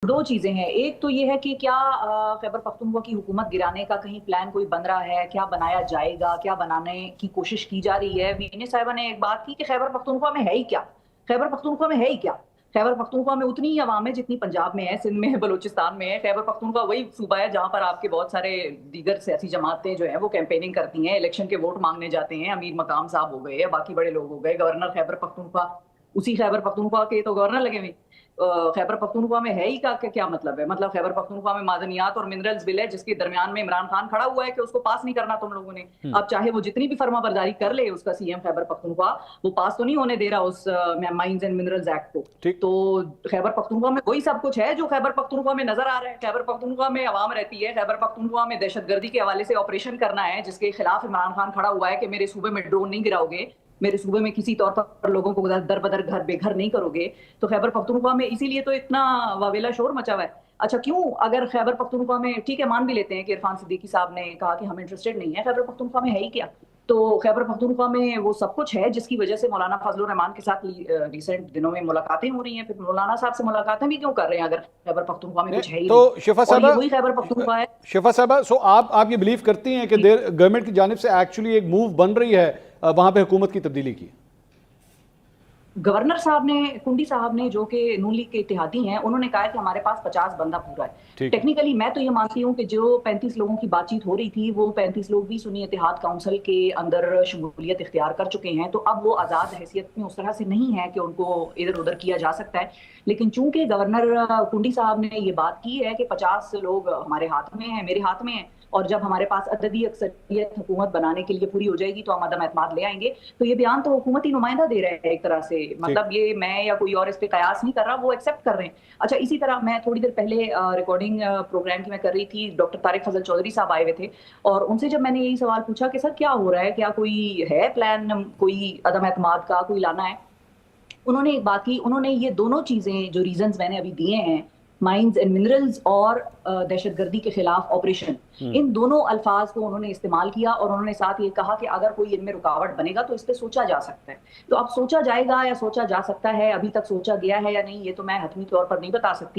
दो चीजें हैं। एक तो ये है कि क्या खैबर पख्तूनख्वा की हुकूमत गिराने का कहीं प्लान कोई बन रहा है, क्या बनाया जाएगा, क्या बनाने की कोशिश की जा रही है। वीने साहिबा ने एक बात की कि खैबर पख्तूनख्वा में है ही क्या, खैबर पख्तूनख्वा में है ही क्या। खैबर पख्तूनख्वा में उतनी ही आवाम है जितनी पंजाब में है, सिंध में है, बलूचिस्तान में है। खैबर पख्तूनख्वा वही सूबा है जहां पर आपके बहुत सारे दीगर सियासी जमातें जो है वो कैंपेनिंग करती हैं, इलेक्शन के वोट मांगने जाते हैं। अमीर मकाम साहब हो गए या बाकी बड़े लोग हो गए, गवर्नर खैबर पख्तूनख्वा, उसी खैबर पख्तूनख्वा के तो गवर्नर लगे हुए। खैबर पख्तूनख्वा में है ही का क्या मतलब है? मतलब खैबर पख्तूनख्वा में मादनियात और मिनरल्स बिल है जिसके दरमियान में इमरान खान खड़ा हुआ है कि उसको पास नहीं करना तुम लोगों ने। हम्म। अब चाहे वो जितनी भी फर्मा बरदारी कर ले उसका सीएम खैबर पख्तूनख्वा, वो पास तो नहीं होने दे रहा उस माइंस एंड मिनरल्स एक्ट को। ठीक। तो खैबर पख्तूनख्वा में वही सब कुछ है जो खैबर पख्तूनख्वा में नजर आ रहा है। खैबर पख्तूनख्वा में आवाम रहती है, खैबर पख्तूनख्वा में दहशतगर्दी के हवाले से ऑपरेशन करना है जिसके खिलाफ इमरान खान खड़ा हुआ है कि मेरे सूबे में ड्रोन नहीं गिराओगे, मेरे सूबे में किसी तौर पर लोगों को दर बदर घर बेघर नहीं करोगे। तो खैबर पख्तूनख्वा में इसीलिए तो इतना वावेला शोर मचा हुआ है। अच्छा क्यों, अगर खैबर पख्तूनख्वा में ठीक है, मान भी लेते हैं कि इरफान सिद्दीकी साहब ने कहा कि हम इंटरेस्टेड नहीं है, खैबर पख्तूनख्वा में है ही क्या? तो खैबर पख्तूनख्वा में वो सब कुछ है जिसकी वजह से मौलाना फजलुर रहमान के साथ रिसेंट दिनों में मुलाकातें हो रही हैं। फिर मौलाना साहब से मुलाकातें भी क्यों कर रहे हैं अगर खैबर पख्तूनख्वा में नहीं, कुछ है ही तो नहीं? शिफा और ये साहबा, वही खैबर पख्तूनख्वा है। शिफा साहबा, सो आप ये बिलीव करती हैं कि देर गवर्नमेंट की जानिब से एक्चुअली एक मूव बन रही है वहां पे हुकूमत की तब्दीली की? गवर्नर साहब ने, कुंडी साहब ने, जो कि नून लीग के इत्तेहादी हैं, उन्होंने कहा कि हमारे पास 50 बंदा पूरा है। ठीक है। टेक्निकली मैं तो ये मानती हूँ कि जो 35 लोगों की बातचीत हो रही थी वो 35 लोग भी सुन्नी इत्तेहाद काउंसिल के अंदर शमूलियत इख्तियार कर चुके हैं। तो अब वो आज़ाद हैसियत में उस तरह से नहीं है कि उनको इधर उधर किया जा सकता है। लेकिन चूंकि गवर्नर कुंडी साहब ने ये बात की है कि 50 लोग हमारे हाथ में हैं, मेरे हाथ में हैं, और जब हमारे पास अददी अक्सरियत हुकूमत बनाने के लिए पूरी हो जाएगी तो हम अदम एतमाद ले आएंगे। तो ये बयान तो हुकूमती नुमाइंदा दे रहे हैं एक तरह से, ठीक। मतलब ये मैं या कोई और इस पे कयास नहीं कर रहा, वो एक्सेप्ट कर रहे हैं। अच्छा इसी तरह मैं थोड़ी देर पहले रिकॉर्डिंग प्रोग्राम की मैं कर रही थी, डॉक्टर तारिक फजल चौधरी साहब आए हुए थे और उनसे जब मैंने यही सवाल पूछा कि सर क्या हो रहा है, क्या कोई है प्लान, कोई अदम एतमाद का कोई लाना है, उन्होंने एक बात की, उन्होंने ये दोनों चीजें जो रीजंस मैंने अभी दिए हैं, माइंस एंड मिनरल्स और दहशतगर्दी के खिलाफ ऑपरेशन, हम्म। इन दोनों अल्फाज को उन्होंने इस्तेमाल किया और उन्होंने साथ ये कहा कि अगर कोई इनमें रुकावट बनेगा तो इस पे सोचा जा सकता है। तो अब सोचा जाएगा या सोचा जा सकता है, अभी तक सोचा गया है या नहीं ये तो मैं हतमी तौर पर नहीं बता सकती।